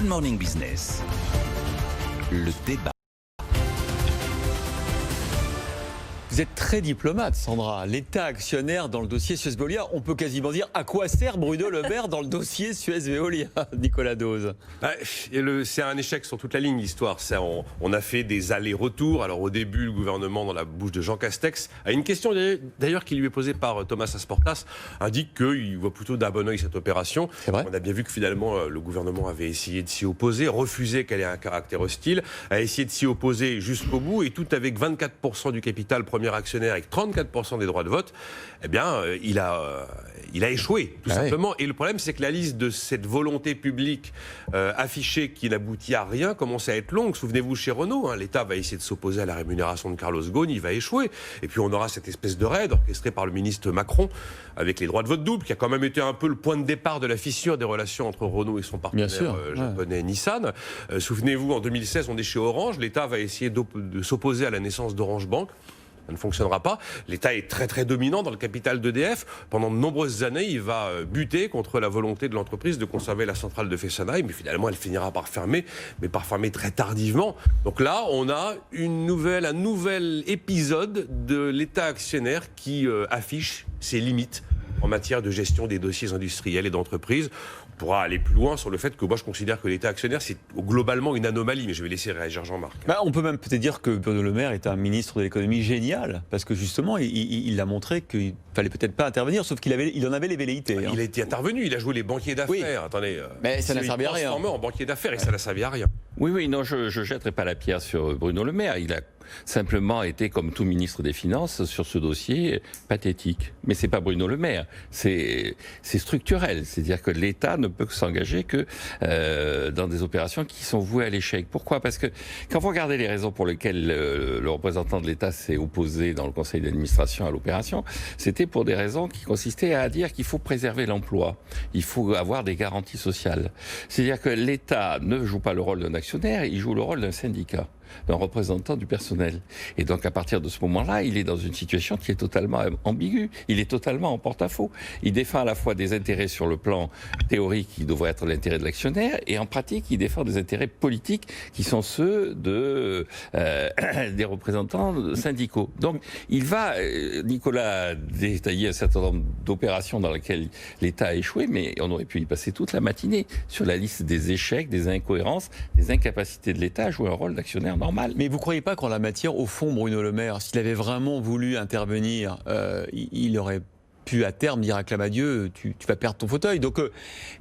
Good Morning Business. Le débat. Vous êtes très diplomate, Sandra. L'État actionnaire dans le dossier Suez-Veolia, on peut quasiment dire à quoi sert Bruno Le Maire dans le dossier Suez-Veolia, Nicolas Dose. C'est un échec sur toute la ligne, l'histoire. On a fait des allers-retours. Alors au début, le gouvernement, dans la bouche de Jean Castex, à une question d'ailleurs qui lui est posée par Thomas Asportas, indique qu'il voit plutôt d'un bon oeil cette opération. On a bien vu que finalement, le gouvernement avait essayé de s'y opposer, refusé qu'elle ait un caractère hostile, a essayé de s'y opposer jusqu'au bout, et tout avec 24% du capital premier actionnaire avec 34% des droits de vote, eh bien, il a échoué, tout simplement. Ouais. Et le problème, c'est que la liste de cette volonté publique affichée qui n'aboutit à rien commence à être longue. Souvenez-vous, chez Renault, l'État va essayer de s'opposer à la rémunération de Carlos Ghosn, il va échouer. Et puis on aura cette espèce de raid orchestré par le ministre Macron, avec les droits de vote double, qui a quand même été un peu le point de départ de la fissure des relations entre Renault et son partenaire japonais Nissan. Souvenez-vous, en 2016, on est chez Orange, l'État va essayer de s'opposer à la naissance d'Orange Bank. Ça ne fonctionnera pas. L'État est très très dominant dans le capital d'EDF. Pendant de nombreuses années, il va buter contre la volonté de l'entreprise de conserver la centrale de Fessenheim. Mais finalement, elle finira par fermer, mais par fermer très tardivement. Donc là, on a un nouvel épisode de l'État actionnaire qui affiche ses limites en matière de gestion des dossiers industriels et d'entreprises. On pourra aller plus loin sur le fait que moi je considère que l'État actionnaire c'est globalement une anomalie, mais je vais laisser réagir Jean-Marc. On peut même peut-être dire que Bruno Le Maire est un ministre de l'économie génial, parce que justement il a montré qu'il fallait peut-être pas intervenir, sauf qu'il en avait les velléités. Il a été intervenu, il a joué les banquiers d'affaires. Oui. Attendez, mais ça n'a servi à rien. Il s'est transformé en banquier d'affaires et ça n'a servi à rien. Oui, non, je ne jetterai pas la pierre sur Bruno Le Maire. Il a simplement été, comme tout ministre des Finances, sur ce dossier pathétique. Mais c'est pas Bruno Le Maire, c'est structurel. C'est-à-dire que l'État ne peut s'engager que dans des opérations qui sont vouées à l'échec. Pourquoi ? Parce que quand vous regardez les raisons pour lesquelles le représentant de l'État s'est opposé dans le conseil d'administration à l'opération, c'était pour des raisons qui consistaient à dire qu'il faut préserver l'emploi, il faut avoir des garanties sociales. C'est-à-dire que l'État ne joue pas le rôle d'un actionnaire, il joue le rôle d'un syndicat, d'un représentant du personnel. Et donc à partir de ce moment-là, il est dans une situation qui est totalement ambiguë. Il est totalement en porte-à-faux. Il défend à la fois des intérêts sur le plan théorique qui devraient être l'intérêt de l'actionnaire, et en pratique, il défend des intérêts politiques qui sont ceux des représentants syndicaux. Donc il va, Nicolas, détailler un certain nombre d'opérations dans lesquelles l'État a échoué, mais on aurait pu y passer toute la matinée sur la liste des échecs, des incohérences, des incapacités de l'État à jouer un rôle d'actionnaire normal. Mais vous ne croyez pas qu'en la matière, au fond, Bruno Le Maire, s'il avait vraiment voulu intervenir, il aurait pu à terme dire à Clamadieu, tu vas perdre ton fauteuil. Donc,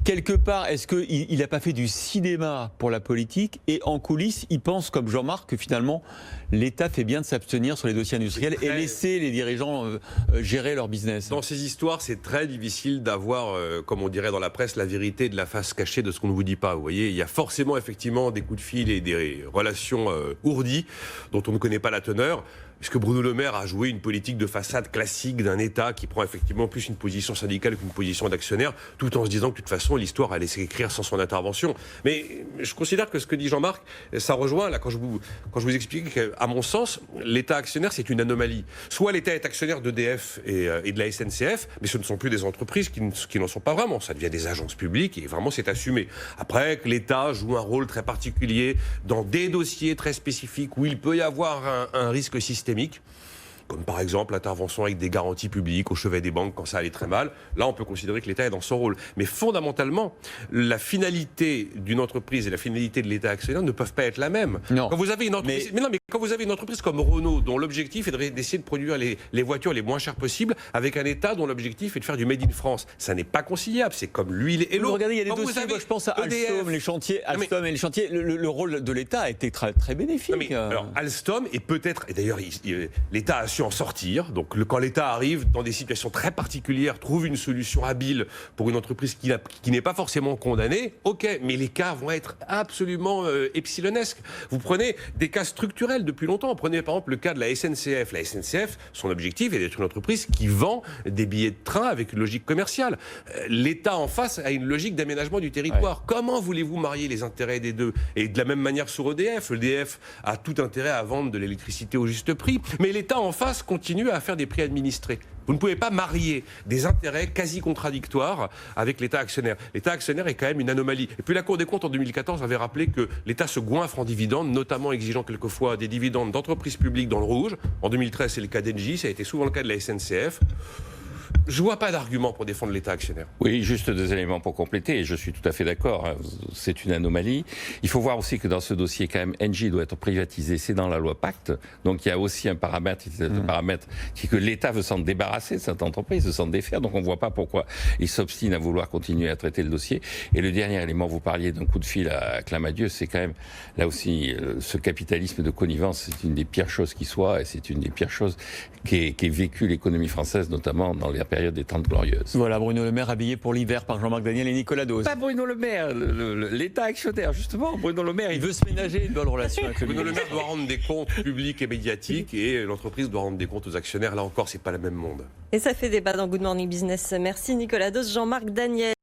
quelque part, est-ce qu'il n'a pas fait du cinéma pour la politique, et en coulisses, il pense, comme Jean-Marc, que finalement, l'État fait bien de s'abstenir sur les dossiers industriels et laisser les dirigeants gérer leur business? Dans ces histoires, c'est très difficile d'avoir, comme on dirait dans la presse, la vérité de la face cachée de ce qu'on ne vous dit pas. Vous voyez, il y a forcément effectivement des coups de fil et des relations ourdies dont on ne connaît pas la teneur. Est-ce que Bruno Le Maire a joué une politique de façade classique d'un État qui prend effectivement plus une position syndicale qu'une position d'actionnaire, tout en se disant que de toute façon l'histoire allait s'écrire sans son intervention? Mais je considère que ce que dit Jean-Marc, ça rejoint là quand je vous explique qu'à mon sens l'État actionnaire c'est une anomalie. Soit l'État est actionnaire d'EDF et de la SNCF, mais ce ne sont plus des entreprises qui n'en sont pas vraiment. Ça devient des agences publiques et vraiment c'est assumé. Après que l'État joue un rôle très particulier dans des dossiers très spécifiques où il peut y avoir un risque systémique, comme par exemple l'intervention avec des garanties publiques au chevet des banques quand ça allait très mal. Là, on peut considérer que l'État est dans son rôle. Mais fondamentalement, la finalité d'une entreprise et la finalité de l'État actionnaire ne peuvent pas être la même. Non. Quand vous avez une entreprise, mais quand vous avez une entreprise comme Renault, dont l'objectif est d'essayer de produire les voitures les moins chères possibles, avec un État dont l'objectif est de faire du Made in France, ça n'est pas conciliable. C'est comme l'huile et l'eau. Regardez, il y a des dossiers, moi, je pense à Alstom, les chantiers, Alstom et les chantiers. Le rôle de l'État a été très, très bénéfique. Alors, Alstom, et peut-être, et d'ailleurs, l'État a su en sortir. Donc quand l'État arrive dans des situations très particulières, trouve une solution habile pour une entreprise qui n'est pas forcément condamnée, ok, mais les cas vont être absolument epsilonesques. Vous prenez des cas structurels depuis longtemps. Prenez par exemple le cas de la SNCF. La SNCF, son objectif est d'être une entreprise qui vend des billets de train avec une logique commerciale. L'État en face a une logique d'aménagement du territoire. Ouais. Comment voulez-vous marier les intérêts des deux? Et de la même manière sur EDF. EDF a tout intérêt à vendre de l'électricité au juste prix, mais l'État en face continue à faire des prix administrés. Vous ne pouvez pas marier des intérêts quasi contradictoires avec l'État actionnaire. L'État actionnaire est quand même une anomalie. Et puis la Cour des comptes en 2014 avait rappelé que l'État se goinfre en dividendes, notamment exigeant quelquefois des dividendes d'entreprises publiques dans le rouge. En 2013, c'est le cas d'Engie, ça a été souvent le cas de la SNCF. Je ne vois pas d'argument pour défendre l'État actionnaire. Oui, juste 2 éléments pour compléter, et je suis tout à fait d'accord, hein, c'est une anomalie. Il faut voir aussi que dans ce dossier, quand même, Engie doit être privatisé, c'est dans la loi Pacte, donc il y a aussi un paramètre, qui est que l'État veut s'en débarrasser de cette entreprise, veut s'en défaire, donc on ne voit pas pourquoi il s'obstine à vouloir continuer à traiter le dossier. Et le dernier élément, vous parliez d'un coup de fil à Clamadieu, c'est quand même, là aussi, ce capitalisme de connivence, c'est une des pires choses qui soit, et c'est une des pires choses qu'ait vécu l'économie française, notamment dans les période des 30 glorieuses. Voilà, Bruno Le Maire habillé pour l'hiver par Jean-Marc Daniel et Nicolas Dose. Pas Bruno Le Maire, l'État actionnaire, justement. Bruno Le Maire, Il veut se ménager une bonne relation avec le Bruno Le ministre. Maire doit rendre des comptes publics et médiatiques et l'entreprise doit rendre des comptes aux actionnaires. Là encore, c'est pas le même monde. Et ça fait débat dans Good Morning Business. Merci Nicolas Dose, Jean-Marc Daniel.